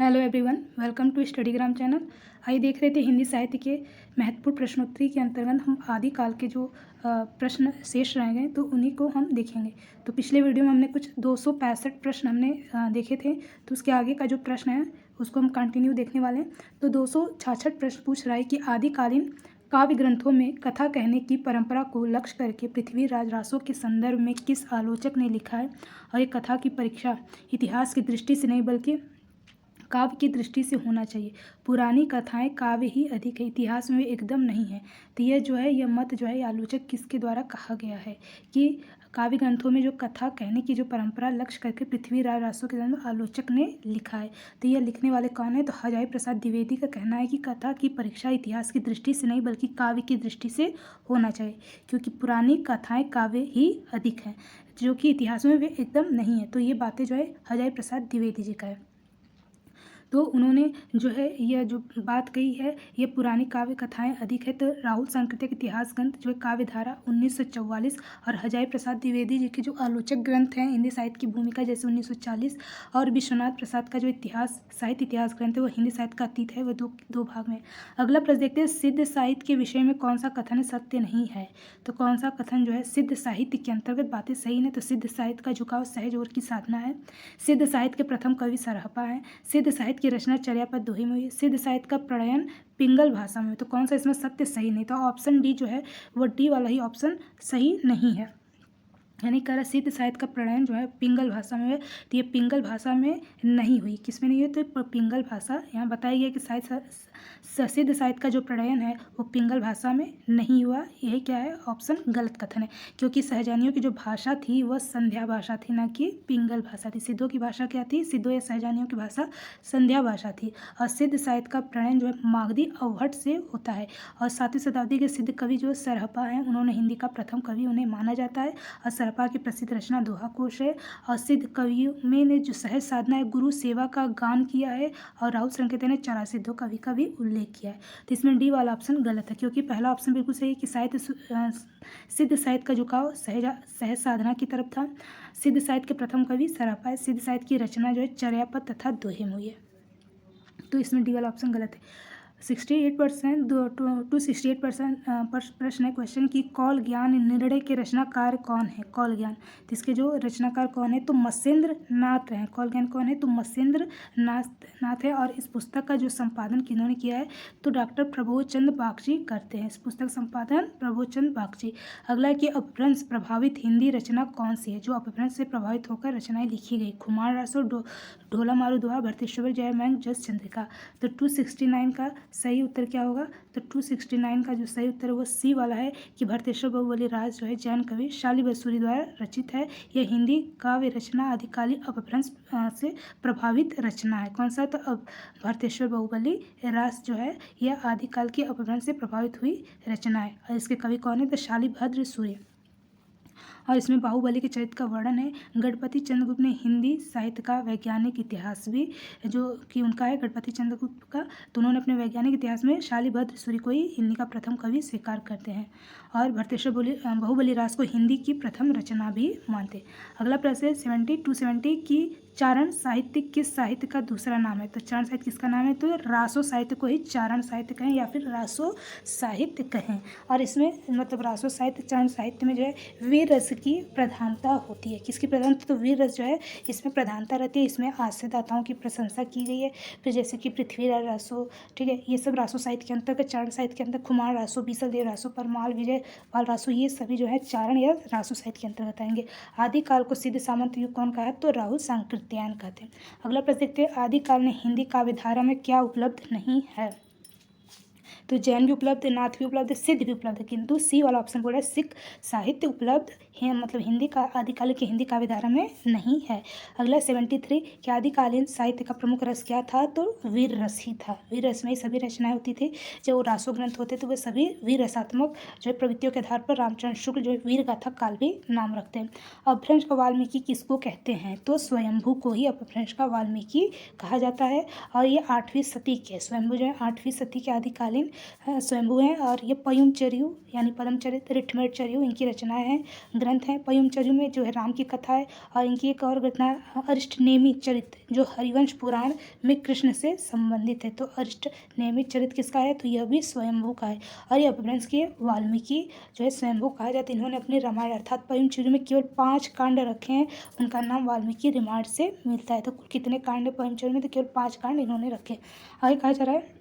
Hello everyone, welcome to Studygram channel. आइए देख रहे थे हिंदी साहित्य के महत्वपूर्ण प्रश्नोत्तरी के अंतर्गत हम आदिकाल के जो प्रश्न शेष रह गए तो उन्हीं को हम देखेंगे। तो पिछले वीडियो में हमने कुछ 265 प्रश्न हमने देखे थे, तो उसके आगे का जो प्रश्न है उसको हम कंटिन्यू देखने वाले हैं। तो 266 प्रश्न पूछ रहा है कि आदिकालीन काव्य ग्रंथों में कथा कहने की परंपरा को लक्ष्य करके पृथ्वीराज रासो के संदर्भ में किस आलोचक ने लिखा है, और ये कथा की परीक्षा इतिहास की दृष्टि से नहीं बल्कि काव्य की दृष्टि से होना चाहिए। पुरानी कथाएं काव्य ही अधिक है, इतिहास में एकदम नहीं है। तो यह जो है, यह मत जो है आलोचक किसके द्वारा कहा गया है कि काव्य ग्रंथों में जो कथा कहने की जो परंपरा लक्ष्य करके पृथ्वीराज रासो के जन्म आलोचक ने लिखा है। तो यह लिखने वाले कौन है? तो हजारी प्रसाद द्विवेदी का कहना है कि कथा की परीक्षा इतिहास की दृष्टि से नहीं बल्कि काव्य की दृष्टि से होना चाहिए, क्योंकि पुरानी कथाएं काव्य ही अधिक हैं, जो कि इतिहास में वे एकदम नहीं है। तो ये बातें जो है हजारी प्रसाद द्विवेदी जी का है। तो उन्होंने जो है यह जो बात कही है, ये पुरानी काव्य कथाएं अधिक है। तो राहुल सांकृतिक इतिहास ग्रंथ जो है काव्य धारा 1944 और हजारी प्रसाद द्विवेदी जी के जो आलोचक ग्रंथ हैं हिंदी साहित्य की भूमिका जैसे 1940 और विश्वनाथ प्रसाद का जो इतिहास साहित्य इतिहास ग्रंथ है वो हिंदी साहित्य का अतीत है, वह दो भाग में। अगला प्रश्न देखते हैं, सिद्ध साहित्य के विषय में कौन सा कथन सत्य नहीं है? तो कौन सा कथन जो है सिद्ध साहित्य के अंतर्गत बातें सही नहीं? तो सिद्ध साहित्य का झुकाव सहज और की साधना है। सिद्ध साहित्य के प्रथम कवि सरहपा है। सिद्ध साहित्य की रचना चर्यापद दोहे में हुई। सिद्ध साहित्य का प्रणयन पिंगल भाषा में। तो कौन सा इसमें सत्य सही नहीं? तो ऑप्शन डी जो है वो डी वाला ही ऑप्शन सही नहीं है, यानी कह रहा सिद्ध साहित्य का प्रणयन जो है पिंगल भाषा में है। तो ये पिंगल भाषा में नहीं हुई, किस में नहीं हुई? तो पिंगल भाषा यहाँ बताई गई कि सिद्ध साहित्य का जो प्रणयन है वो पिंगल भाषा में नहीं हुआ। यही क्या है? ऑप्शन गलत कथन है, क्योंकि सहजानियों की जो भाषा थी वह संध्या भाषा थी, ना कि पिंगल भाषा थी। सिद्धों की भाषा क्या थी? सिद्धों या सहजानियों की भाषा संध्या भाषा थी। और सिद्ध साहित्य का प्रणयन जो है मागधी अवहट से होता है। और 7वीं शताब्दी के सिद्ध कवि जो सरहपा हैं, उन्होंने हिंदी का प्रथम कवि उन्हें माना जाता है। और सरहपा की प्रसिद्ध रचना दोहा कोश है। और सिद्ध कवियों में ने जो सहज साधना है गुरु सेवा का गान किया है, और राहुल संकेत ने 84 सिद्धों कवि का भी उल्लेख किया है। तो इसमें डी वाला ऑप्शन गलत है, क्योंकि पहला ऑप्शन बिल्कुल सही है कि सिद्ध साहित्य का झुकाव सहज साधना की तरफ था। सिद्ध साहित्य के प्रथम कवि सरहपा है। सिद्ध साहित्य की रचना जो है चर्यापद तथा दोहे में हुई है। तो इसमें डी वाला ऑप्शन गलत है। 68% टू 68% प्रश्न है क्वेश्चन की कौल ज्ञान निर्णय के रचनाकार कौन है? कौल ज्ञान, तो इसके जो रचनाकार कौन है? तो मत्स्येंद्र नाथ हैं। कौल ज्ञान कौन है? तो मत्स्येंद्र नाथ है। और इस पुस्तक का जो संपादन किन्होंने किया है? तो डॉक्टर प्रबोध चंद्र बागची करते हैं। इस पुस्तक संपादन प्रबोध चंद्र बागची। अगला है कि अपभ्रंश प्रभावित हिंदी रचना कौन सी है? जो अपभ्रंश से प्रभावित होकर रचनाएं लिखी गई, खुमार रासो, ढोला मारू दोहा, भरतेश्वर जयमंग, जस चंद्रिका। तो 269 का सही उत्तर क्या होगा? तो 269 का जो सही उत्तर है वो सी वाला है कि भरतेश्वर बाहुबली राज जो है जैन कवि शाली बसूरी द्वारा रचित है। यह हिंदी काव्य रचना आदिकालीन अपभ्रंश से प्रभावित रचना है। कौन सा? तो अब भरतेश्वर बाहुबली राज जो है यह आदिकाल की अपभ्रंश से प्रभावित हुई रचना है। और इसके कवि कौन है? तो शालिभद्र सूर्य। और इसमें बाहुबली के चरित्र का वर्णन है। गणपति चंद्रगुप्त ने हिंदी साहित्य का वैज्ञानिक इतिहास भी जो कि उनका है गणपति चंद्रगुप्त का, तो उन्होंने अपने वैज्ञानिक इतिहास में शालिभद्र सूर्य को ही हिंदी का प्रथम कवि स्वीकार करते हैं। और भरतेश्वर बाहुबली राज को हिंदी की प्रथम रचना भी मानते। अगला प्रश्न है 270 की चारण साहित्य किस साहित्य का दूसरा नाम है? तो चारण साहित्य किसका नाम है? तो रासो साहित्य को ही चारण साहित्य कहें या फिर रासो साहित्य कहें। और इसमें मतलब रासो साहित्य चारण साहित्य में जो है वीर रस की प्रधानता होती है। किसकी प्रधानता? तो वीर रस जो है इसमें प्रधानता रहती है। इसमें आश्रयदाताओं की प्रशंसा की गई है। फिर जैसे कि पृथ्वीराज रासो, ठीक है, ये सब रासो साहित्य के अंतर्गत। चारण साहित्य के अंदर खुमार रासो, बीसल देव रासो, परमाल विजय पाल रासो, ये सभी जो है चारण या रासो साहित्य के अंतर्गत आएंगे। आदिकाल को सिद्ध सामंत युग कौन कहा है? तो राहुल सांकृत्यायन कहते हैं। अगला प्रश्न देखते हैं, आदिकाल में हिंदी काव्य धारा में क्या उपलब्ध नहीं है? तो जैन भी उपलब्ध है, नाथ भी उपलब्ध है, सिद्ध भी उपलब्ध है, किंतु सी वाला ऑप्शन बोल रहा है सिख साहित्य उपलब्ध है, मतलब हिंदी का आदिकाल की हिंदी काव्य धारा में नहीं है। अगला 73 कि आदिकालीन साहित्य का प्रमुख रस क्या था? तो वीर रस ही था। वीर रस में ही सभी रचनाएं होती थी। जो रासो ग्रंथ होते थे वे सभी वीर रसात्मक जो है प्रवृत्तियों के आधार पर रामचंद्र शुक्ल जो है वीर गाथा काल भी नाम रखते हैं। अपभ्रंश का वाल्मीकि किसको कहते हैं? तो स्वयंभू को ही अपभ्रंश का वाल्मीकि कहा जाता है। और ये 8वीं शती के स्वयंभू जो है 8वीं शती के आदिकालीन स्वयंभू हैं। और ये पयुमचर्यु यानी पद्मचरित, ऋठमेढ़चर्यु इनकी रचनाएं हैं, ग्रंथ हैं। पयुमचर्यु में जो है राम की कथा है, और इनकी एक और घटना अरिष्टनेमि चरित जो हरिवंश पुराण में कृष्ण से संबंधित है। तो अरिष्टनेमि चरित किसका है? तो यह भी स्वयंभू का है। और ये अपभ्रंश के वाल्मीकि जो है स्वयंभू कहा जाता है। इन्होंने अपने रामायण अर्थात पयुमचर्यु में केवल 5 कांड रखे हैं, उनका नाम वाल्मीकि रामायण से मिलता है। तो कितने कांड है पयुमचर्यु में? तो केवल 5 कांड इन्होंने रखे। आगे कहा जा रहा है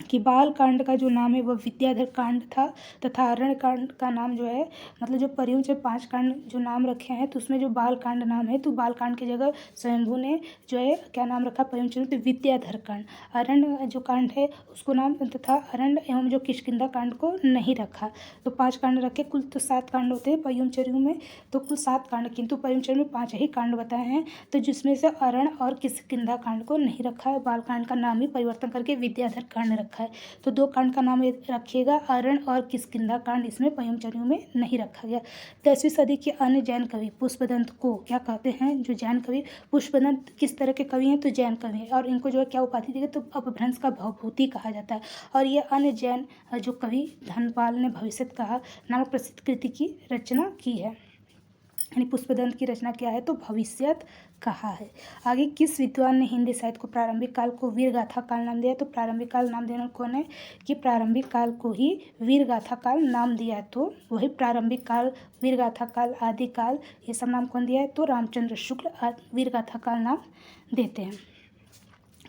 कि बाल कांड का जो नाम है वह विद्याधर कांड था, तथा अरण्य कांड का नाम जो है, मतलब जो परियों से 5 कांड जो नाम रखे हैं, तो उसमें जो बाल कांड नाम है, तो बाल कांड की जगह स्वयंभू ने जो है क्या नाम रखा पयुमचर्यु? तो विद्याधर कांड। अरण्य जो कांड है उसको नाम, तथा अरण्य एवं जो किष्किंधा कांड को नहीं रखा। तो 5 कांड रखे, कुल तो 7 कांड होते हैं पयुमचर्यु में, तो कुल 7 कांड, किंतु पयुमचर्यु में 5 ही कांड बताए हैं, तो जिसमें से अरण्य और किष्किंधा कांड को नहीं रखा है। बाल कांड का नाम ही परिवर्तन करके विद्याधर कांड रखा है। तो 2 कांड का नाम रखिएगा, अरण्य और किष्किंधा कांड, इसमें पयुमचर्यु में नहीं रखा गया। 10वीं सदी के अन्य जैन कवि पुष्पदंत को क्या कहते हैं? जो जैन कवि पुष्पदंत किस तरह के कवि हैं? तो जैन कवि हैं, और इनको जो है क्या उपाधि दी गई? तो अपभ्रंश का भवभूति कहा जाता है। और ये अन्य जैन जो कवि धनपाल ने भविष्यत कहा नामक प्रसिद्ध कृति की रचना की है। यानी पुष्पदंत की रचना क्या है? तो भविष्यत कहा है। आगे किस विद्वान ने हिंदी साहित्य को प्रारंभिक काल को वीर गाथा काल नाम दिया? तो प्रारंभिक काल नाम देना कौन है? कि प्रारंभिक काल को ही वीर गाथा काल नाम दिया है। तो वही प्रारंभिक काल, वीर गाथा काल, आदि काल, ये सब नाम कौन दिया है? तो रामचंद्र शुक्ल वीर गाथा काल नाम देते हैं।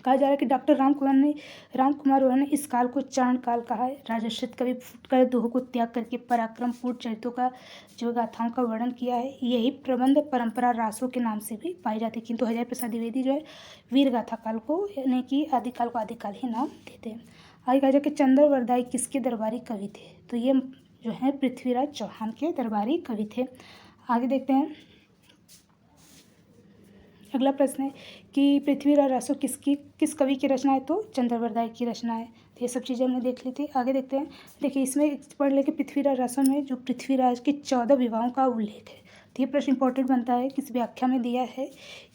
कहा जा रहा है कि डॉक्टर रामकुमार वर्मा ने इस काल को चारण काल कहा है। राजर्षित कवि फुटकर दोह को त्याग करके पराक्रमपूर्ण चरित्रों का जो गाथाओं का वर्णन किया है, यही प्रबंध परंपरा रासों के नाम से भी पाई जाती है। किंतु हजारी प्रसाद द्विवेदी जो है वीर गाथा काल को यानी कि आदिकाल को आदिकाल ही नाम देते हैं। आगे कहा जाए कि चंद्रवरदाई किसके दरबारी कवि थे? तो ये जो है पृथ्वीराज चौहान के दरबारी कवि थे। आगे देखते हैं, अगला प्रश्न है कि पृथ्वीराज रासो किस कवि की रचना है? तो चंद्रवरदाई की रचना है। तो ये सब चीज़ें हमने देख ली थी। आगे देखते हैं, देखिए इसमें पढ़ ले कि पृथ्वीराज रासो में जो पृथ्वीराज के 14 विवाहों का उल्लेख है। तो ये प्रश्न इंपॉर्टेंट बनता है। किस व्याख्या में दिया है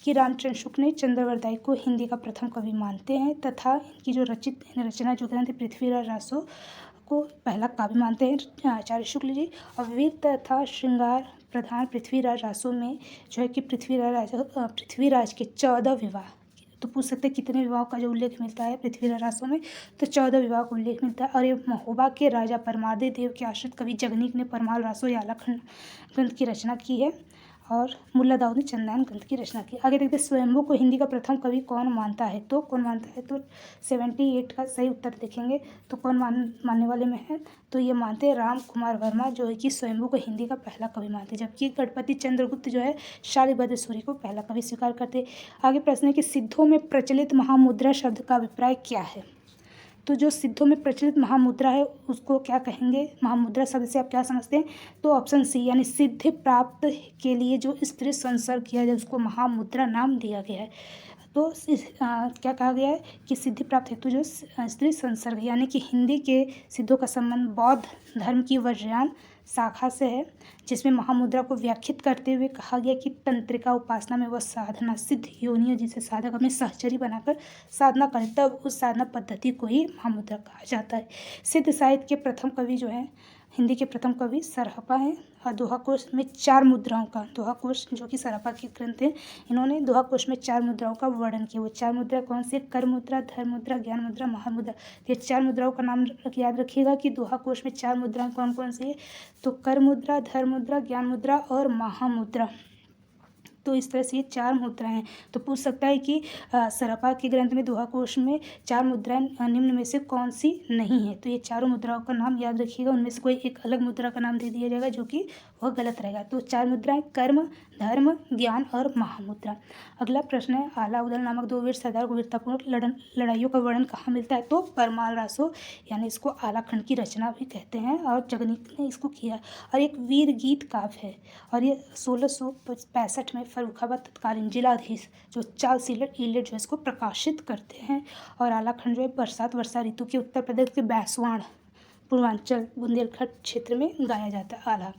कि रामचंद्र शुक्ल ने चंद्रवरदाई को हिंदी का प्रथम कवि मानते हैं, तथा इनकी जो रचना जो ग्रंथ पृथ्वीराज रासो को पहला काव्य मानते हैं आचार्य शुक्ल जी। और वीर तथा श्रृंगार प्रधान पृथ्वीराज रासो में जो है कि पृथ्वीराज के 14 विवाह, तो पूछ सकते हैं कितने विवाह का जो उल्लेख मिलता है पृथ्वीराज रासो में? तो 14 विवाह का उल्लेख मिलता है। और ये महोबा के राजा परमार्दी देव के आश्रित कवि जगनीक ने परमाल रासो या आलाखंड ग्रंथ की रचना की है, और मुल्ला दाऊद ने चंदन ग्रंथ की रचना की। आगे देखते हैं, स्वयंभू को हिंदी का प्रथम कवि कौन मानता है? तो कौन मानता है? तो 78 का सही उत्तर देखेंगे तो कौन मानने वाले में है? तो ये मानते हैं राम कुमार वर्मा, जो है कि स्वयंभू को हिंदी का पहला कवि मानते हैं, जबकि गणपति चंद्रगुप्त जो है शालिभद्र सूरी को पहला कवि स्वीकार करते। आगे प्रश्न है कि सिद्धों में प्रचलित महामुद्रा शब्द का अभिप्राय क्या है? तो जो सिद्धों में प्रचलित महामुद्रा है उसको क्या कहेंगे? महामुद्रा शब्द से आप क्या समझते हैं? तो ऑप्शन सी, यानी सिद्धि प्राप्त के लिए जो स्त्री संसर्ग किया जाए उसको महामुद्रा नाम दिया गया है। तो क्या कहा गया है कि सिद्धि प्राप्त हेतु जो स्त्री संसर्ग, यानी कि हिंदी के सिद्धों का संबंध बौद्ध धर्म की वज्रयान शाखा से है, जिसमें महामुद्रा को व्याख्यात करते हुए कहा गया कि तंत्रिका उपासना में वह साधना सिद्ध योनियों जिसे साधक अपने सहचरी बनाकर साधना करे, तब उस साधना पद्धति को ही महामुद्रा कहा जाता है। सिद्ध साहित्य के प्रथम कवि जो है, हिंदी के प्रथम कवि सरहपा हैं, और दोहा कोश में 4 मुद्राओं का, दोहा कोश जो कि सरहपा के ग्रंथ हैं, इन्होंने दोहा कोश में 4 मुद्राओं का वर्णन किया। वो 4 मुद्रा कौन सी? कर मुद्रा, धर्म मुद्रा, ज्ञान मुद्रा, महामुद्रा। ये 4 मुद्राओं का नाम याद रखिएगा कि दोहा कोश में 4 मुद्राएं कौन कौन सी है? तो कर मुद्रा, धर्म मुद्रा, ज्ञान मुद्रा और महामुद्रा। तो इस तरह से ये 4 मुद्राएं हैं। तो पूछ सकता है कि सरहपा के ग्रंथ में दोहा कोश में 4 मुद्राएं निम्न में से कौन सी नहीं है? तो ये चारों मुद्राओं का नाम याद रखिएगा, उनमें से कोई एक अलग मुद्रा का नाम दे दिया जाएगा जो कि वह गलत रहेगा। तो 4 मुद्राएं कर्म, धर्म, ज्ञान और महामुद्रा। अगला प्रश्न है, आला उदल नामक 2 वीर सरदार को वीरतापूर्ण लड़ाइयों का वर्णन कहाँ मिलता है? तो परमाल रासो, यानी इसको आलाखंड की रचना भी कहते हैं, और जगनीक ने इसको किया। और एक वीर गीत काव्य है, और ये 1665 में फर्रुखाबाद तत्कालीन जिलाधीश जो चार्ल्स इलियट जो है इसको प्रकाशित करते हैं। और आलाखंड जो है बरसात वर्षा ऋतु के उत्तर प्रदेश के बैसवाड़ पूर्वांचल बुंदेलखंड क्षेत्र में गाया जाता है आला।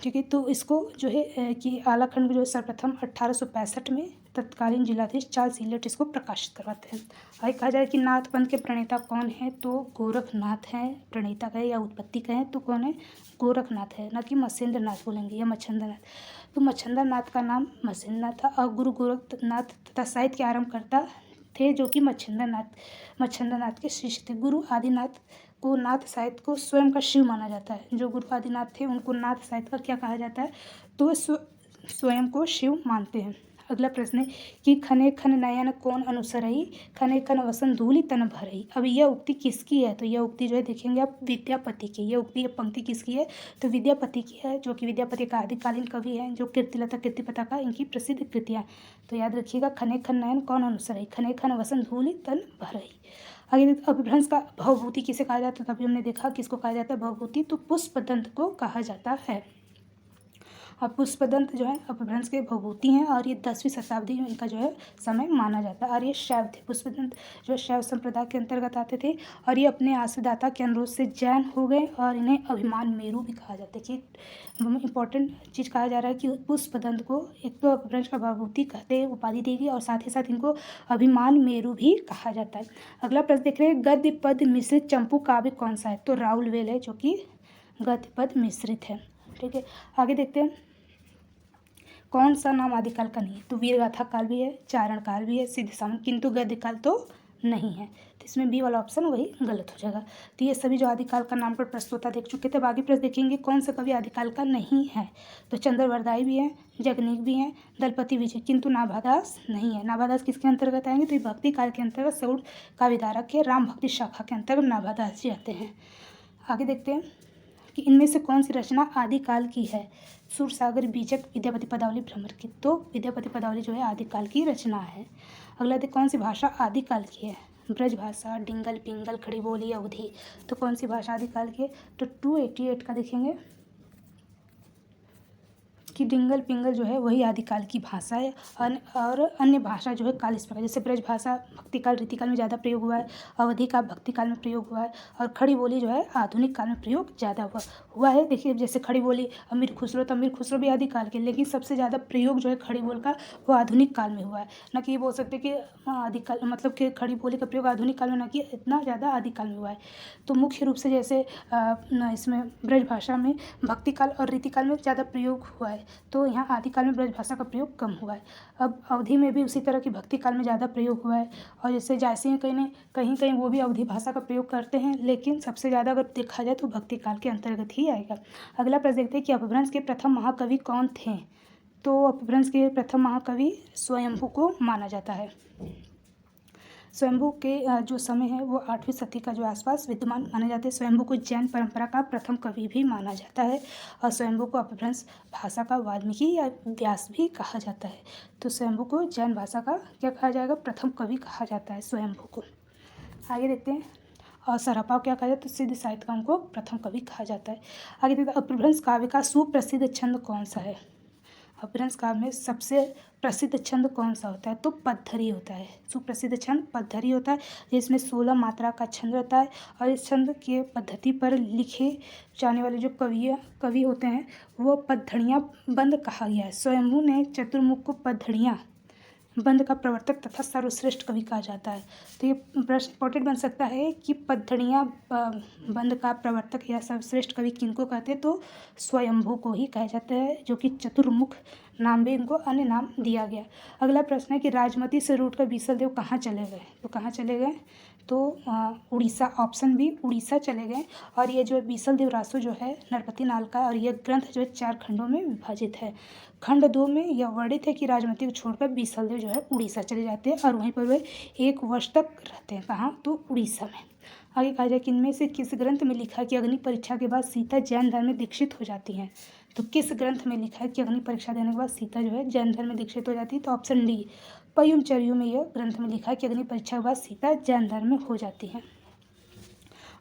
ठीक है, तो इसको जो है कि आलाखंड जो है सर्वप्रथम 1865 में तत्कालीन जिलाधीश चार्ल्स इलियट इसको प्रकाशित करवाते हैं। आगे कहा जाए कि नाथ पंथ के प्रणेता कौन है, तो गोरखनाथ हैं। प्रणेता कहें या उत्पत्ति कहें तो कौन है, गोरखनाथ है, ना कि मत्स्येंद्र नाथ बोलेंगे या मच्छिंद्र नाथ। तो मच्छिंद्र नाथ का नाम मत्स्येंद्र नाथ था और गुरु गोरखनाथ तथा साहित्य के आरंभकर्ता थे जो कि मच्छिंद्र नाथ के शिष्य थे। गुरु आदिनाथ को नाथ साहित्य को स्वयं का शिव माना जाता है। जो गुरु आदिनाथ थे उनको नाथ साहित्य का क्या कहा जाता है, तो स्वयं को शिव मानते हैं। अगला प्रश्न है कि खने खन नयन कौन अनुसरई, खने खन वसन धूलि तन भरई। अब यह उक्ति किसकी है, तो यह उक्ति जो है देखेंगे आप विद्यापति की। यह उक्ति, यह पंक्ति किसकी है, तो विद्यापति की है, जो कि विद्यापति का आदिकालीन कवि है, जो कीर्तिलता कीर्तिपता का इनकी प्रसिद्ध कृतियाँ। तो याद रखिएगा, खने खन नयन कौन अनुसरई, खने खन वसन धूलि तन भरई। आगे अपभ्रंश का भवभूति किसे कहा जाता है, तभी हमने देखा किसको कहा जाता है भवभूति, तो पुष्पदंत को कहा जाता है। और पुष्पदंत जो है अपभ्रंश के भवभूति हैं और ये 10वीं शताब्दी में इनका जो है समय माना जाता है। और ये शैव थे, पुष्पदंत जो शैव संप्रदाय के अंतर्गत आते थे और ये अपने आश्रयदाता के अनुरोध से जैन हो गए और इन्हें अभिमान मेरु भी कहा जाता है। कि इंपॉर्टेंट चीज़ कहा जा रहा है कि पुष्पदंत को एक तो अपभ्रंश का भवभूति कहते उपाधि देगी और साथ ही साथ इनको अभिमान मेरु भी कहा जाता है। अगला प्रश्न देख रहे हैं, गद्य पद मिश्रित चंपू काव्य कौन सा है, तो राहुल वेल है जो कि गद्य पद मिश्रित है। ठीक है, आगे देखते हैं कौन सा नाम आदिकाल का नहीं है, तो वीरगाथा काल भी है, चारण काल भी है, सिद्ध सामन, किंतु गद्य काल तो नहीं है। तो इसमें बी वाला ऑप्शन वही गलत हो जाएगा। तो ये सभी जो आदिकाल का नामकरण प्रस्तुता देख चुके थे। अब आगे प्रश्न देखेंगे कौन सा कवि आदिकाल का नहीं है, तो चंद्रवरदाई भी है, जगनीक भी हैं, दलपति विजय, किंतु नाभादास नहीं है। नाभादास किसके अंतर्गत आएंगे, तो भक्ति काल के अंतर्गत सौड़ काव्यधारा के राम भक्ति शाखा के अंतर्गत नाभादास जी आते हैं। आगे देखते हैं कि इनमें से कौन सी रचना आदिकाल की है, सूरसागर, बीजक, विद्यापति पदावली, भ्रमर की। तो विद्यापति पदावली जो है आदिकाल की रचना है। अगला देखिए कौन सी भाषा आदिकाल की है, ब्रज भाषा, डिंगल, पिंगल, खड़ी बोली, अवधी। तो कौन सी भाषा आदिकाल की है, तो 288 का देखेंगे कि डिंगल पिंगल जो है वही आदिकाल की भाषा है। और अन्य भाषा जो है काल इस प्रकार, जैसे ब्रज भाषा भक्तिकाल रीतिकाल में ज़्यादा प्रयोग हुआ है, अवधि का भक्तिकाल में प्रयोग हुआ है, और खड़ी बोली जो है आधुनिक काल में प्रयोग ज़्यादा हुआ है। देखिए जैसे खड़ी बोली अमीर खुसरो, तो अमीर खुसरो भी आदिकाल के, लेकिन सबसे ज़्यादा प्रयोग जो है खड़ी बोल का वो आधुनिक काल में हुआ है। न कि ये बोल सकते कि आदिकाल मतलब कि खड़ी बोली का प्रयोग आधुनिक काल में, न कि इतना ज़्यादा आदिकाल में हुआ है। तो मुख्य रूप से जैसे इसमें ब्रज भाषा में भक्तिकाल और रीतिकाल में ज़्यादा प्रयोग हुआ है, तो यहाँ आदिकाल में ब्रज भाषा का प्रयोग कम हुआ है। अब अवधि में भी उसी तरह की भक्ति काल में ज़्यादा प्रयोग हुआ है, और जैसे जायसी कहीं कहीं वो भी अवधि भाषा का प्रयोग करते हैं, लेकिन सबसे ज़्यादा अगर देखा जाए तो भक्ति काल के अंतर्गत ही आएगा। अगला प्रश्न देखते हैं कि अपभ्रंश के प्रथम महाकवि कौन थे, तो अपभ्रंश के प्रथम महाकवि स्वयंभू को माना जाता है। स्वयंभू के जो समय है वो 8वीं शती का जो आसपास विद्यमान माने जाते हैं। स्वयंभू को जैन परंपरा का प्रथम कवि भी माना जाता है, और स्वयंभू को अपभ्रंश भाषा का वाल्मीकि या व्यास भी कहा जाता है। तो स्वयंभू को जैन भाषा का क्या कहा जाएगा, प्रथम कवि कहा जाता है स्वयंभू को। आगे देखते हैं, और सरहपाव क्या कहा जाता है, तो सिद्ध साहित्य का उनको प्रथम कवि कहा जाता है। आगे देखते हैं अपभ्रंश काव्य का सुप्रसिद्ध छंद कौन सा है। अपभ्रंश काव्य में सबसे प्रसिद्ध छंद कौन सा होता है, तो पद्धरि होता है। सुप्रसिद्ध छंद पद्धरि होता है, जिसमें 16 मात्रा का छंद रहता है, और इस छंद के पद्धति पर लिखे जाने वाले जो कवि होते हैं वो पद्धड़ियाँ बंद कहा गया है। स्वयंभू ने चतुर्मुख को पद्धड़ियाँ बंद का प्रवर्तक तथा सर्वश्रेष्ठ कवि कहा जाता है। तो ये प्रश्न इंपॉर्टेंट बन सकता है कि पद्धड़ियाँ बंद का प्रवर्तक या सर्वश्रेष्ठ कवि किनको कहते हैं, तो स्वयंभू को ही कहा जाता है, जो कि चतुर्मुख नाम भी इनको अन्य नाम दिया गया। अगला प्रश्न है कि राजमती से रूटकर बीसल देव कहाँ चले गए, तो कहाँ चले गए, तो उड़ीसा, ऑप्शन बी उड़ीसा चले गए। और ये जो बीसल देव रासो जो है नरपति नाल का, और यह ग्रंथ जो है 4 खंडों में विभाजित है। खंड 2 में यह वर्णित है कि राजमती को छोड़कर बीसल देव जो है उड़ीसा चले जाते हैं, और वहीं पर वे 1 वर्ष तक रहते हैं। कहाँ, तो उड़ीसा में। आगे कहा जाए कि इनमें से किस ग्रंथ में लिखा है कि अग्नि परीक्षा के बाद सीता जैन धर्म में दीक्षित हो जाती हैं, तो किस ग्रंथ में लिखा है कि अग्नि परीक्षा देने के बाद सीता जो है जैन धर्म में दीक्षित हो जाती है, तो ऑप्शन डी पयुमचर्यु में यह ग्रंथ में लिखा है कि अग्नि परीक्षा के बाद सीता जैन धर्म में हो जाती है।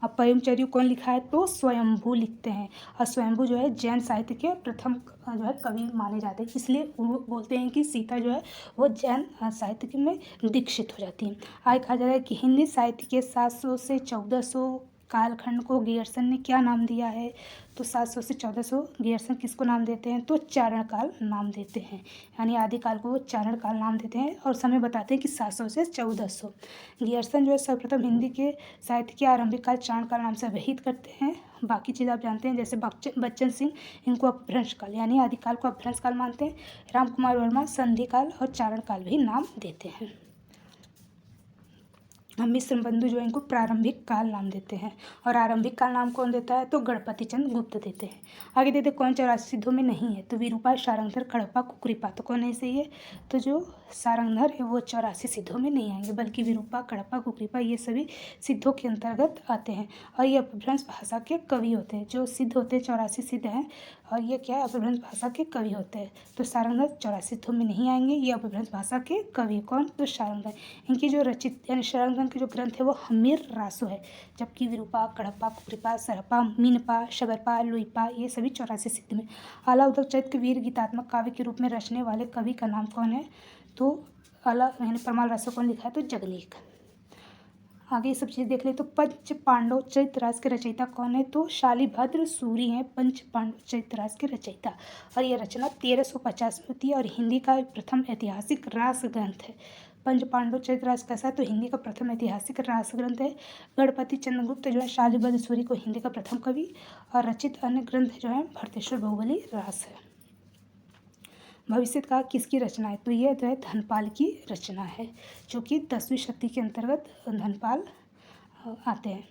अब पयुमचर्यु कौन लिखा है, तो स्वयंभू लिखते हैं, और स्वयंभू जो है जैन साहित्य के प्रथम जो है कवि माने जाते हैं, इसलिए वो बोलते हैं कि सीता जो है वो जैन साहित्य में दीक्षित हो जाती है। आगे कहा जा रहा है कि हिंदी साहित्य के 700 से 1400 कालखंड को गियर्सन ने क्या नाम दिया है? तो 700 से 1400 गियर्सन किसको नाम देते हैं? तो चारण काल नाम देते हैं, यानी आदिकाल को वो चारण काल नाम देते हैं। और समय बताते हैं कि 700 से 1400। गियर्सन जो है सर्वप्रथम हिंदी के साहित्य के आरंभिक काल चारण काल नाम से अभिहित करते हैं। बाकी चीज़ आप जानते हैं, जैसे बच्चन सिंह इनको अपभ्रंश काल यानी आदिकाल को अपभ्रंश काल मानते हैं। राम कुमार वर्मा संधि काल और चारण काल भी नाम देते हैं। मिश्र बंधु जो है इनको प्रारंभिक काल नाम देते हैं। और आरंभिक काल नाम कौन देता है? तो गणपति चंद्र गुप्त देते हैं। आगे देते कौन 84 सिद्धों में नहीं है? तो विरूपा, सारंगधर, कडप्पा, कुकुरिपा। तो कौन है सही है? तो जो सारंगधर है वो 84 सिद्धों में नहीं आएंगे, बल्कि विरूपा, कडप्पा, कुकुरिपा ये सभी सिद्धों के अंतर्गत आते हैं। और ये अपभ्रंश भाषा के कवि होते हैं। जो सिद्ध होते हैं 84 सिद्ध हैं, और ये क्या है? अपभ्रंश भाषा के कवि होते हैं। तो सारंगधर 84 सिद्धों में नहीं आएंगे, ये अपभ्रंश भाषा के कवि। कौन? तो सारंगधर। इनकी जो रचित यानी सारंगधर के जो ग्रंथ है वो हम्मीर रासो है, जबकि विरूपा, कडप्पा, कुकुरिपा, सरपा, मीनपा, शबरपा, लुइपा ये सभी 84 सिद्ध में। आला उदक चरित्र वीर गीतात्मक काव्य के रूप में रचने वाले कवि का नाम कौन है? तो आला यानी परमाल रासो कौन लिखा है? तो जगनेक। आगे ये सब चीज़ देख ले। तो पंच पांडव चरितराज के रचयिता कौन है? तो शालिभद्र सूरी हैं पंच पांडव चरितराज के रचयिता। और ये रचना 1350 में होती है और हिंदी का प्रथम ऐतिहासिक रास ग्रंथ है। पंच पांडव चरितराज कैसा है? तो हिंदी का प्रथम ऐतिहासिक रास ग्रंथ है। गणपति चंद्रगुप्त जो है शालिभद्र सूरी को हिंदी का प्रथम कवि। और रचित अन्य ग्रंथ जो है भरतेश्वर बहुबली रास है। भविष्य काल किसकी रचना है? तो यह जो है धनपाल की रचना है, जो कि 10वीं शती के अंतर्गत धनपाल आते हैं।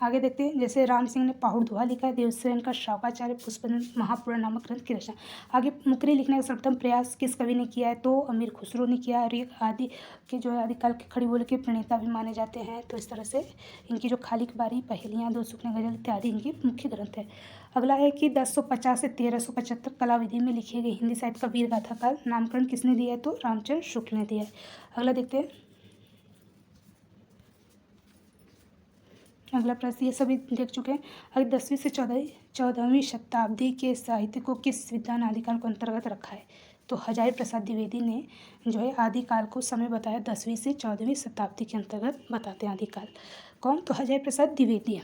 आगे देखते हैं, जैसे राम सिंह ने पाहुड़ दोहा लिखा है। देवसेन का शाकाचार्य पुष्पदंत महापुराण नामक ग्रंथ की रचना। आगे मुकरी लिखने का सर्वप्रथम प्रयास किस कवि ने किया है? तो अमीर खुसरो ने किया है। और ये आदि के जो है आदिकाल के खड़ी बोली के प्रणेता भी माने जाते हैं। तो इस तरह से इनकी जो खाली बारी, पहेलियाँ, दो सुखने गजल इत्यादि इनकी मुख्य ग्रंथ है। अगला है कि 1050 से 1375 कला विधि में लिखे गए हिंदी साहित्य का वीर गाथा का नामकरण किसने दिया है? तो रामचंद्र शुक्ल ने दिया है। अगला देखते हैं, अगला प्रश्न ये सभी देख चुके हैं। अगर 10वीं से 14वीं शताब्दी के साहित्य को किस विद्वान आदिकाल को अंतर्गत रखा है? तो हजारी प्रसाद द्विवेदी ने जो है आदिकाल को समय बताया 10वीं से 14वीं शताब्दी के अंतर्गत बताते हैं आदिकाल। कौन? तो हजारी प्रसाद द्विवेदी है।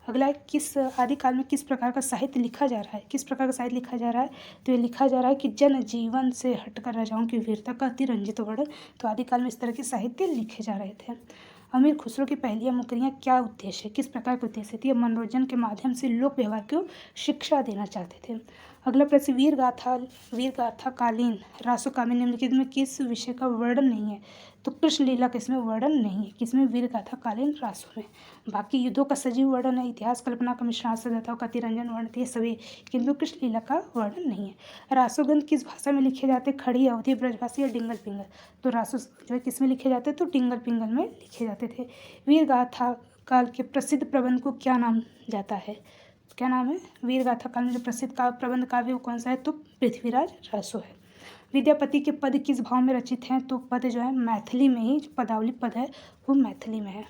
अगला है किस आदिकाल में किस प्रकार का साहित्य लिखा जा रहा है? किस प्रकार का साहित्य लिखा जा रहा है? तो ये लिखा जा रहा है कि जनजीवन से हटकर राजाओं की वीरता का अतिरंजित वर्णन। तो आदिकाल में इस तरह के साहित्य लिखे जा रहे थे। अमीर खुसरो की पहेलियाँ मुकरियाँ क्या उद्देश्य है? किस प्रकार के उद्देश्य थी? मनोरंजन के माध्यम से लोक व्यवहार को शिक्षा देना चाहते थे। अगला प्रश्न, वीर गाथा कालीन रासो काव्य निम्नलिखित में किस विषय का वर्णन नहीं है? तो कृष्ण लीला का इसमें वर्णन नहीं है। किसमें? वीर गाथा कालीन रासो में। बाकी युद्धों का सजीव वर्णन है, इतिहास कल्पना का मिश्रण, सदाताओं का तिरंजन वर्णन ये सभी, किंतु कृष्ण लीला का वर्णन नहीं है। रासो ग्रंथ किस भाषा में लिखे जाते? खड़ी, अवधी, ब्रजभाषा या डिंगल पिंगल? तो रासो जो है किस में लिखे जाते? तो डिंगल पिंगल में लिखे जाते थे। वीर गाथा काल के प्रसिद्ध प्रबंध को क्या नाम जाता है? क्या नाम है? वीर गाथा काल में जो प्रसिद्ध प्रबंध काव्य वो कौन सा है? तो पृथ्वीराज रासो है। विद्यापति के पद किस भाव में रचित हैं? तो पद जो है मैथिली में ही, जो पदावली पद है वो मैथिली में है।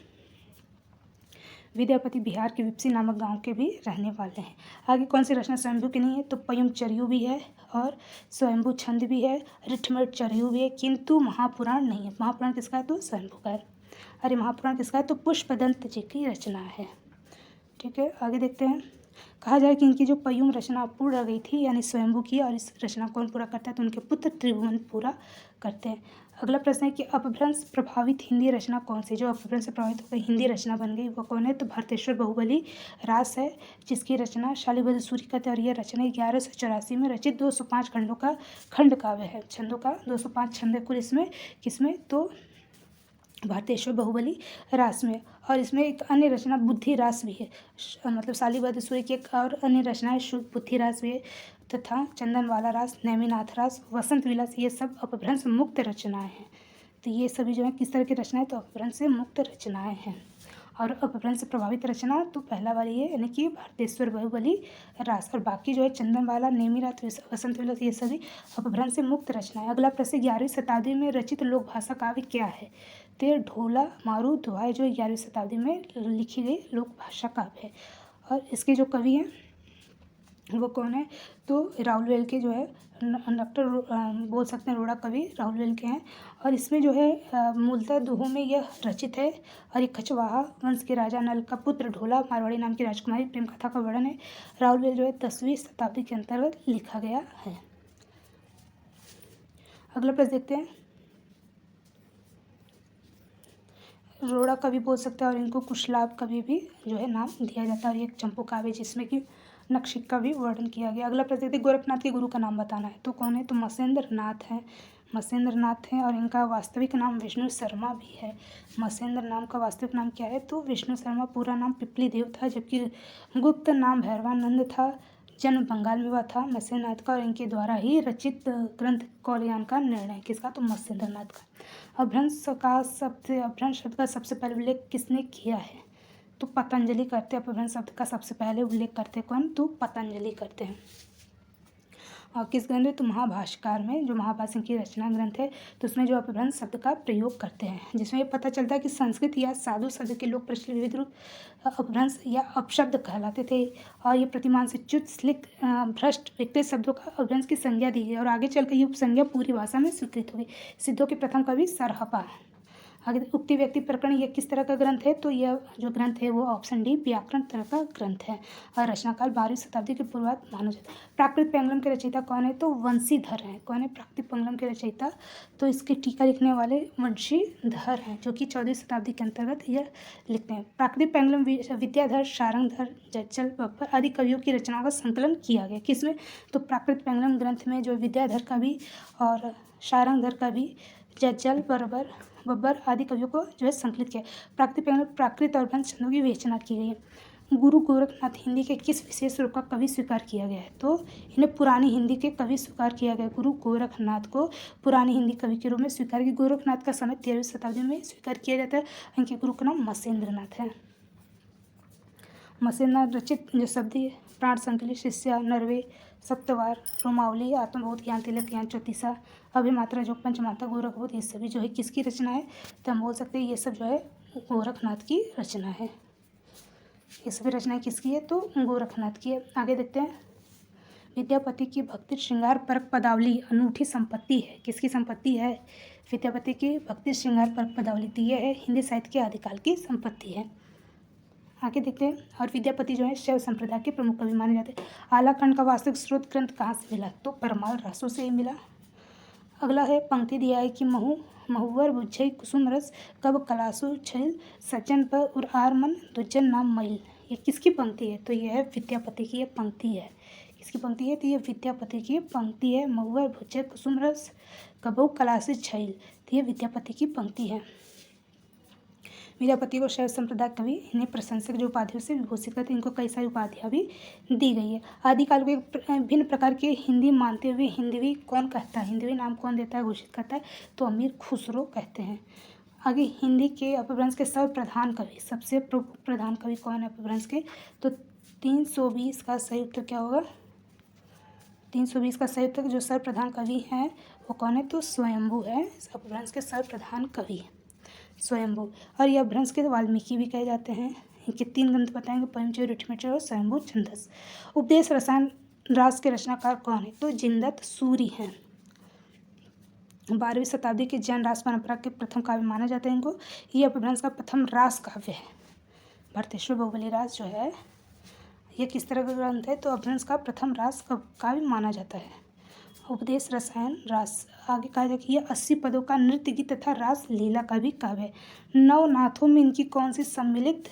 विद्यापति बिहार के विपसी नामक गांव के भी रहने वाले हैं। आगे कौन सी रचना स्वयंभू की नहीं है? तो पयुम चरियु भी है और स्वयंभू छंद भी है, रिठमेट चरियु भी है, किंतु महापुराण नहीं है। महापुराण किसका है? तो स्वयंभू का है। अरे महापुराण किसका है? तो पुष्पदंत जी की रचना है। ठीक है, आगे देखते हैं। कहा जाए कि इनकी जो पयुम रचना पूर्ण रह गई थी, यानी स्वयंभू की, और इस रचना कौन पूरा करता है? तो उनके पुत्र त्रिभुवन पूरा करते हैं। अगला प्रश्न है कि अपभ्रंश प्रभावित हिंदी रचना कौन सी? जो अपभ्रंश से प्रभावित होकर हिंदी रचना बन गई वो कौन है? तो भरतेश्वर बहुबली रास है, जिसकी रचना शालिभद्र सूरी करते हैं। और यह रचना 1184 में रचित 205 खंडों का खंड काव्य है। छंदों का 205 छंद है कुल इसमें। किसमें? तो भरतेश्वर बहुबली रास में। और इसमें एक अन्य रचना बुद्धि रास भी है, मतलब शालिभद्र सूरी की एक और अन्य रचना है शुद्ध बुद्धि रास भी है, तथा चंदनवाला रास, नेमिनाथ रास, वसंत विलास, ये सब अपभ्रंश मुक्त रचनाएं हैं। तो ये सभी जो है किस तरह की रचनाएं? तो अपभ्रंश से मुक्त रचनाएं हैं। और अपभ्रंश से प्रभावित रचना तो पहला वाली है, यानी कि भरतेश्वर बहुबली रास। और बाकी जो है चंदनवाला, नेमिनाथ, वसंत विलास, ये सभी अपभ्रंश से मुक्त रचनाएं। अगला प्रश्न, 11वीं शताब्दी में रचित लोक भाषा काव्य क्या है? तो ढोला मारू दोहाई जो 11वीं शताब्दी में लिखी गई लोक भाषा काव्य है। और इसके जो कवि हैं वो कौन है? तो राहुल वेल्के जो है डॉक्टर बोल सकते हैं रोड़ा कवि राहुल वेल्के हैं। और इसमें जो है मूलतः दोहों में यह रचित है। और ये कछवाहा वंश के राजा नल का पुत्र ढोला मारवाड़ी नाम की राजकुमारी प्रेम कथा का वर्णन है। राहुल वेल जो है 10वीं शताब्दी के अंतर्गत लिखा गया है। अगला प्रश्न देखते हैं। रोड़ा कवि बोल सकते हैं और इनको कुशलाभ कवि भी जो है नाम दिया जाता है। और ये एक चंपू काव्य जिसमें कि नक्षिक का भी वर्णन किया गया। अगला प्रश्न देखते हैं। गोरखनाथ के गुरु का नाम बताना है। तो कौन है? तो मसेंद्र नाथ हैं। मसेंद्र नाथ हैं और इनका वास्तविक नाम विष्णु शर्मा भी है। मसेंद्र नाम का वास्तविक नाम क्या है? तो विष्णु शर्मा। पूरा नाम पिपली देव था, जबकि गुप्त नाम भैरवानंद था। जन्म बंगाल में हुआ था मसेंद्र नाथ का। और इनके द्वारा ही रचित ग्रंथ कौलियान का निर्णय किसका? तो मसेंद्र नाथ का। अपभ्रंश शब्द का सबसे पहले उल्लेख किसने किया है? तो पतंजलि करते हैं। अपभ्रंश शब्द का सबसे पहले उल्लेख करते कौन? तो पतंजलि करते हैं। और किस ग्रंथ में? तो महाभाष्यकार में, जो महाभाष्य की रचना ग्रंथ है, तो उसमें जो अपभ्रंश शब्द का प्रयोग करते हैं, जिसमें ये पता चलता है कि संस्कृत या साधु शब्द के लोग प्रचलित विविध रूप अपभ्रंश या अपशब्द कहलाते थे। और ये प्रतिमान से च्युत स्लिक भ्रष्ट विकृत शब्दों का अपभ्रंश की संज्ञा दी गई और आगे चलकर ये उपसंज्ञा पूरी भाषा में स्वीकृत हो गई। सिद्धों के प्रथम कवि सरहपा। आगे उक्ति व्यक्ति प्रकरण ये किस तरह का ग्रंथ है? तो यह जो ग्रंथ है वो ऑप्शन डी व्याकरण तरह का ग्रंथ है। और रचनाकाल 12वीं शताब्दी के पूर्वार्ध माना जाता है। प्राकृत पैंगलम के रचयिता कौन है? तो वंशीधर हैं। कौन है प्राकृत पैंगलम के रचयिता? तो इसकी टीका लिखने वाले वंशीधर हैं, जो कि 14वीं शताब्दी के अंतर्गत यह लिखते हैं। प्राकृत पैंगलम विद्याधर, सारंगधर, जज्जल, बब्बर आदि कवियों की रचनाओं का संकलन किया गया। किसमें? तो प्राकृत पैंगलम ग्रंथ में जो विद्याधर कवि और सारंगधर कवि, जज्जल, बब्बर आदि कवियों को जो है संकलित किया। प्राकृत और ग्रंथ छंदों की विवेचना की गई है। गुरु गोरखनाथ हिंदी के किस विशेष रूप का कवि स्वीकार किया गया है? तो इन्हें पुरानी हिंदी के कवि स्वीकार किया गया। गुरु गोरखनाथ को पुरानी हिंदी कवि के रूप में स्वीकार किया। गोरखनाथ का समय 13वीं शताब्दी में स्वीकार किया जाता है। इनके गुरु का नाम मसेंद्र नाथ है। मसेंद्र नाथ रचित जो शब्द प्राण संकलित, शिष्या, नरवे, सप्तवार, रोमावली, आत्मबोध, ज्ञान तिलक, ज्ञान चौतीसा, अभिमात्रा, जो पंचमाता, गोरखबोध, ये सभी जो है किसकी रचना है? तो हम बोल सकते हैं ये सब जो है गोरखनाथ की रचना है। ये सभी रचनाएं किसकी है? तो गोरखनाथ की है। आगे देखते हैं। विद्यापति की भक्ति श्रृंगार परक पदावली अनूठी संपत्ति है। किसकी संपत्ति है? विद्यापति की भक्ति श्रृंगार परक पदावली। तो यह है हिंदी साहित्य के आदिकाल की संपत्ति है। आगे देखते हैं। और विद्यापति जो है शैव संप्रदाय के प्रमुख कवि माने जाते हैं। आलाखंड का वास्तविक स्रोत ग्रंथ कहाँ से मिला? तो परमाल रासों से ही मिला। अगला है पंक्ति दिया है कि महुवर बुझई कुसुम रस कब कलासु छैल सज्जन पर उर आर मन दुज्जन नाम मैल। ये किसकी पंक्ति है? तो यह है विद्यापति की ये पंक्ति है। किसकी पंक्ति है? तो ये विद्यापति की पंक्ति है। महुवर बुझई कुसुम रस कबो कलासु छैल, तो ये विद्यापति की पंक्ति है। विद्यापति को शैव संप्रदाय कवि इन्हें प्रशंसक जो उपाधियों से विभूषित करते, इनको कई सारी उपाधियाँ भी दी गई है। आदिकाल को भिन्न प्रकार के हिंदी मानते हुए हिंदवी कौन कहता है? हिंदवी नाम कौन देता है, घोषित करता है? तो अमीर खुसरो कहते हैं। आगे हिंदी के अपभ्रंश के सर्वप्रधान कवि, सबसे प्रमुख प्रधान कवि कौन है अपभ्रंश के? तो 320 का सही उत्तर क्या होगा? 320 का सही उत्तर जो सर्वप्रधान कवि हैं वो कौन है? तो स्वयंभू है अपभ्रंश के सर्वप्रधान कवि, स्वयंभू। और यह अपभ्रंश के वाल्मीकि भी कहे जाते हैं। इनके 3 ग्रंथ बताएंगे, पंचचूड़, रिठमेचर और स्वयंभू छंदस। उपदेश रसायन रास के रचनाकार कौन है? तो जिनदत्त सूरी हैं। 12वीं शताब्दी के जैन रास परंपरा के प्रथम काव्य माना जाता है इनको। ये अपभ्रंश का प्रथम रास काव्य है। भरतेश्वर बहुबली रास जो है ये किस तरह का ग्रंथ है? तो अपभ्रंश का प्रथम रास काव्य माना जाता है। उपदेश रसायन रास। आगे कहा जाए कि यह 80 पदों का नृत्य गीत तथा रास लीला का भी काव्य है। नवनाथों में इनकी कौन सी सम्मिलित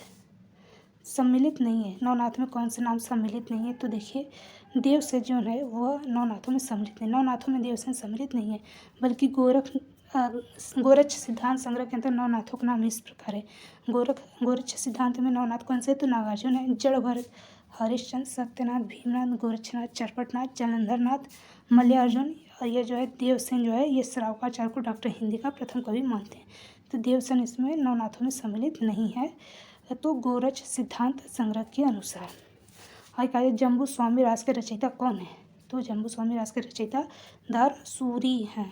नहीं है? नवनाथ में कौन से नाम सम्मिलित नहीं है? तो देखिए देवसैन है वह नवनाथों में सम्मिलित नहीं। नवनाथों में देवसैन सम्मिलित नहीं है, बल्कि गोरक्ष सिद्धांत संग्रह के अंदर नवनाथों का नाम इस प्रकार है। गोरक्ष सिद्धांत में नवनाथ कौन से? तो नागार्जुन है, जड़ भरत, हरिश्चंद्र, सत्यनाथ, भीमनाथ, गोरक्षनाथ, चरपटनाथ, जलंधरनाथ, मल्यार्जुन। और ये जो है देवसेन जो है ये श्रावकाचार्य को डॉक्टर हिंदी का प्रथम कवि मानते हैं। तो देवसेन इसमें नवनाथों में सम्मिलित नहीं है, तो गोरक्ष सिद्धांत संग्रह के अनुसार। आगे कहा जम्बू स्वामी रास के रचयिता कौन है? तो जम्बू स्वामी रास के रचयिता धर्मसूरी हैं।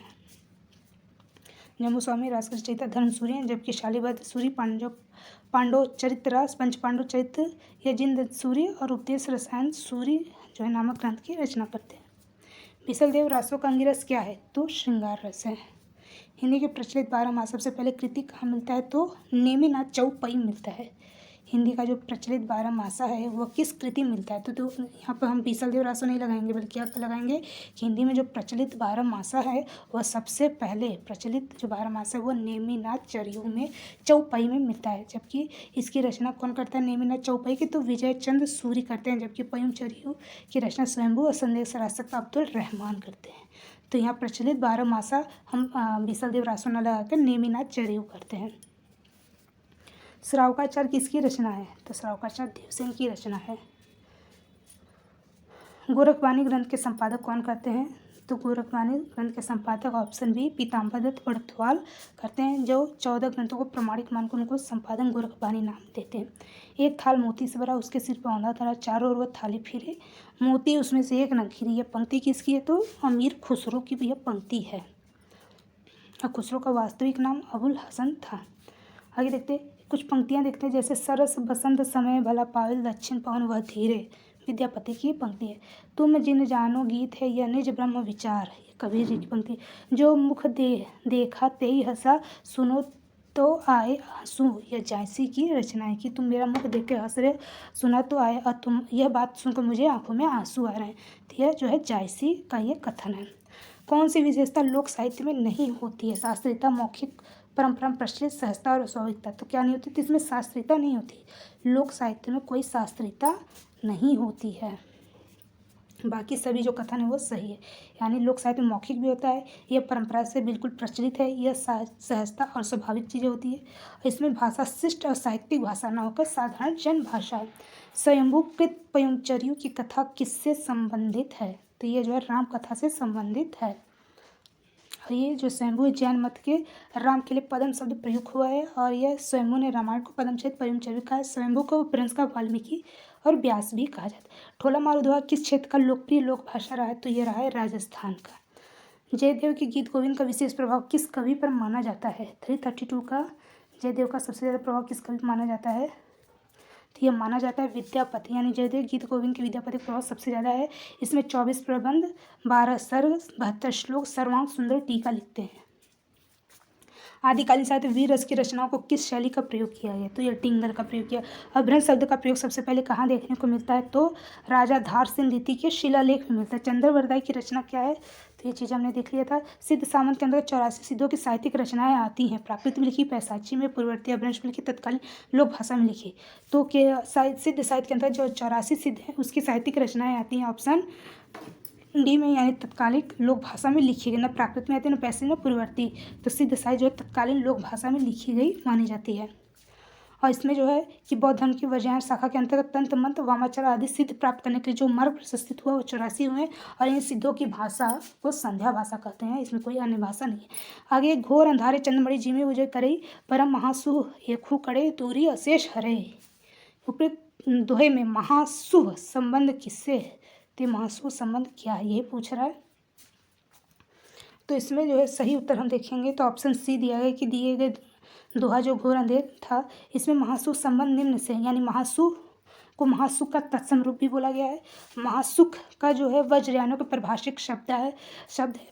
जम्बू स्वामी रास के रचयिता धर्मसूरी हैं, जबकि शालीभद्र सूरी पांडव चरित्र रास, पंच पांडव चरित्र, यजिंद सूरी और उपदेश रसायन सूरी जो है नामक ग्रंथ की रचना करते हैं। बीसलदेव रासों का अंगिरस क्या है? तो श्रृंगार रस है। हिंदी के प्रचलित 12 मास सबसे पहले कृति कहाँ मिलता है? तो नेमिनाथ चौपाई मिलता है। हिंदी का जो प्रचलित 12 मासा है वह किस कृति मिलता है? तो यहाँ पर हम बीसलदेव रासो नहीं लगाएंगे, बल्कि क्या लगाएंगे कि हिंदी में जो प्रचलित 12 मासा है वह सबसे पहले प्रचलित जो 12 मासा है वह नेमिनाथ चरियू में चौपाई में मिलता है। जबकि इसकी रचना कौन करता है नेमिनाथ चौपाई की? तो विजय चंद्र सूरी करते हैं। जबकि पयुम चरियू की रचना स्वयंभू और संदेश रासक अब्दुल रहमान करते हैं। तो यहाँ प्रचलित 12 मासा हम बीसलदेव रासो न लगाकर नेमिनाथ चरियू करते हैं। श्रावकाचार किसकी रचना है? तो श्रावकाचार देवसेन की रचना है। गोरखवाणी ग्रंथ के संपादक कौन करते हैं? तो गोरखवाणी ग्रंथ के संपादक ऑप्शन बी पीताम्बर दत्त बड़थवाल करते हैं। जो 14 ग्रंथों को प्रमाणिक मानकर उनको संपादन गोरखवाणी नाम देते हैं। एक थाल मोती से भरा, उसके सिर पर औंधा धरा, चारों ओर वह थाली फिरे, मोती उसमें से एक न घिरी। यह पंक्ति किसकी है? तो अमीर खुसरो की भी यह पंक्ति है। और खुसरो का वास्तविक नाम अबुल हसन था। आगे देखते कुछ पंक्तियाँ देखते हैं, जैसे सरस बसंत समय भला पायल, दक्षिण पवन वह धीरे, विद्यापति की पंक्ति है। तुम जिन जानो गीत है यह निज ब्रह्म विचार, ये कबीर जी की पंक्ति। जो मुख देखा तेई हंसा, सुनो तो आए आंसू, यह जायसी की रचना है कि तुम मेरा मुख देख के हंस रहे, सुना तो आए और तुम यह बात सुनकर मुझे आंखों में आंसू आ रहे हैं। तो यह जो है जायसी का ये कथन है। कौन सी विशेषता लोक साहित्य में नहीं होती है? शास्त्रीयता, मौखिक परंपरा, प्रचलित, सहजता और स्वाभाविकता। तो क्या नहीं होती? तो इसमें शास्त्रीयता नहीं होती। लोक साहित्य में कोई शास्त्रीयता नहीं होती है। बाकी सभी जो कथन है वो सही है। यानी लोक साहित्य में मौखिक भी होता है, यह परंपरा से बिल्कुल प्रचलित है, यह सहजता और स्वाभाविक चीज़ें होती है। इसमें भाषा शिष्ट और साहित्यिक भाषा न होकर साधारण जन भाषा है। स्वयंभूकृत पयुमचरियू की कथा किससे संबंधित है? तो ये जो है राम कथा से संबंधित है। और ये जो स्वयंभू जैन मत के राम के लिए पद्म शब्द प्रयुक्त हुआ है, और यह स्वयंभू ने रामायण को पद्मचरित पयुमचरियू कहा है। स्वयंभू को प्रिंस का वाल्मीकि और व्यास भी कहा जाता है। ठोला मारुदोहा किस क्षेत्र का लोकप्रिय लोक भाषा रहा है? तो ये रहा है राजस्थान का। जयदेव के गीत गोविंद का विशेष प्रभाव किस कवि पर माना जाता है? 332 का जयदेव का सबसे ज़्यादा प्रभाव किस कवि पर माना जाता है? तो यह माना जाता है विद्यापति। यानी जयदेव गीत गोविंद के विद्यापति प्रभाव सबसे ज़्यादा है। इसमें 24 प्रबंध, 12 सर्ग, 72 श्लोक, सर्वांग सुंदर टीका लिखते हैं। आदिकालीन साहित्य वीर रस की रचनाओं को किस शैली का प्रयोग किया गया? तो यह टिंगल का प्रयोग किया। अभ्रंश शब्द का प्रयोग सबसे पहले कहाँ देखने को मिलता है? तो राजा धार सिंह द्वितीय के शिलालेख में मिलता है। चंद्रवरदाई की रचना क्या है? तो ये चीज़ हमने देख लिया था। सिद्ध सामंत के अंदर 84 सिद्धों की साहित्यिक रचनाएं आती हैं। प्राकृत में लिखी, पैसाची में, पूर्ववर्ती अभ्रंश में लिखी, तत्कालीन लोक भाषा में लिखी। तो के सिद्ध साहित्य के अंदर जो 84 सिद्ध हैं उसकी साहित्यिक रचनाएं आती हैं ऑप्शन डी में, यानी तत्कालीन लोक भाषा में लिखी गई। न प्राकृत में आती है, न पैसे, न पूर्ववर्ती। तो सिद्ध साहित्य जो है तत्कालीन लोक भाषा में लिखी गई मानी जाती है। और इसमें जो है कि बौद्ध धर्म की वज्रयान शाखा के अंतर्गत तंत्र मंत्र वामाचार आदि सिद्ध प्राप्त करने के लिए जो मार्ग प्रशस्तित हुआ वो 84 हुए। और इन सिद्धों की भाषा को संध्या भाषा कहते हैं। इसमें कोई अन्य भाषा नहीं है। आगे घोर अंधारे चंद्रमणि जी में उजय करे, परम महासु एकहु करे, दूरी अशेष हरे। उपयुक्त दोहे में महासुह संबंध किससे है? तो महासुह संबंध क्या है, यही पूछ रहा है। तो इसमें जो है सही उत्तर हम देखेंगे तो ऑप्शन सी दिया गया कि दिए गए दोहा जो घोर अंधेर था, इसमें महासुख संबंध निम्न से, यानी महासुख को महासुख का तत्सम रूप भी बोला गया है। महासुख का जो है वज्रयानों का परिभाषिक शब्द है,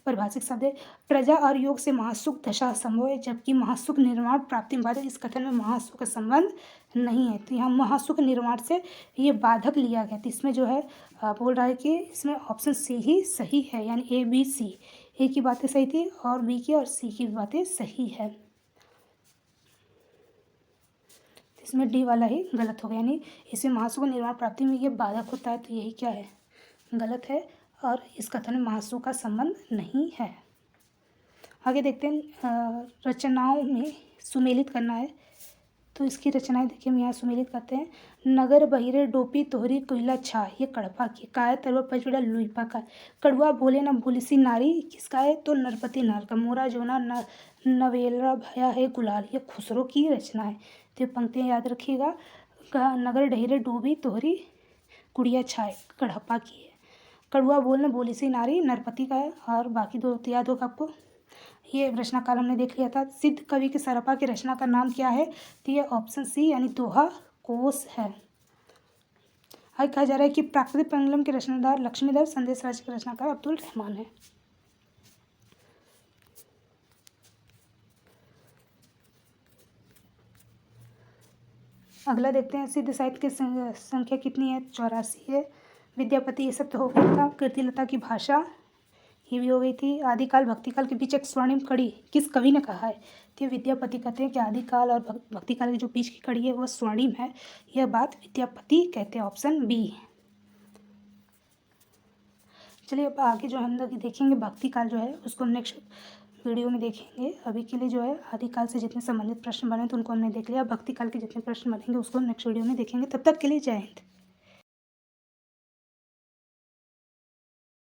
परिभाषिक शब्द है। प्रजा और योग से महासुख दशा संभव है, जबकि महासुख निर्माण प्राप्ति में बाधक। इस कथन में महासुख का संबंध नहीं है। तो यहाँ महासुख निर्माण से ये बाधक लिया गया। तो इसमें जो है बोल रहा है कि इसमें ऑप्शन सी ही सही है, यानी ए बी सी। ए की बातें सही थी और बी की और सी की बातें सही है। इसमें डी वाला ही गलत हो गया, यानी इसमें महासुख निर्माण प्राप्ति में ये बाधक होता है। तो यही क्या है, गलत है। और इस कथन में महासुख का संबंध नहीं है। आगे देखते हैं रचनाओं में सुमेलित करना है। तो इसकी रचनाएं देखिए हम यहाँ सुमेलित करते हैं। नगर बहिरे डोपी तोहरी कोयला छा, ये कड़पा की। काय तरवा पचबड़ा लुईपा का। कड़ुआ बोले न बोलिसी नारी, किसका है? तो नरपति नार का। मोरा जोना नवेला भया है गुलाल, ये खुसरो की रचना है। तो पंक्तियाँ याद रखिएगा। नगर डहिरे डूबी तोहरी कुड़िया छाए, कड़पा की है। कड़ुआ बोल न बोलिसी नारी, नरपति का है। और बाकी दो तो याद होगा आपको। ये रचना काल हमने देख लिया था। सिद्ध कवि के सरपा की रचना का नाम क्या है? तो ये ऑप्शन सी यानी दोहा कोश है। आगे कहा जा रहा है कि प्राकृतिक पेंडुलम के रचनाकार लक्ष्मीधर, संदेश राज्य के रचनाकार अब्दुल रहमान है। अगला देखते हैं, सिद्ध साहित्य की संख्या कितनी है? 84 है। विद्यापति, ये सब तो हो गया था। कीर्तिलता की भाषा, ये भी हो गई थी। आदिकाल भक्तिकाल के बीच एक स्वर्णिम कड़ी किस कवि ने कहा है? तो विद्यापति कहते हैं कि आदिकाल और भक्तिकाल के जो बीच की कड़ी है वह स्वर्णिम है। यह बात विद्यापति कहते हैं, ऑप्शन बी। चलिए अब आगे जो हम लोग देखेंगे भक्तिकाल जो है उसको हम नेक्स्ट वीडियो में देखेंगे। अभी के लिए जो है आदिकाल से जितने संबंधित प्रश्न बने तो उनको हमने देख लिया। भक्तिकाल के जितने प्रश्न बनेंगे उसको नेक्स्ट वीडियो में देखेंगे। तब तक के लिए जय हिंद।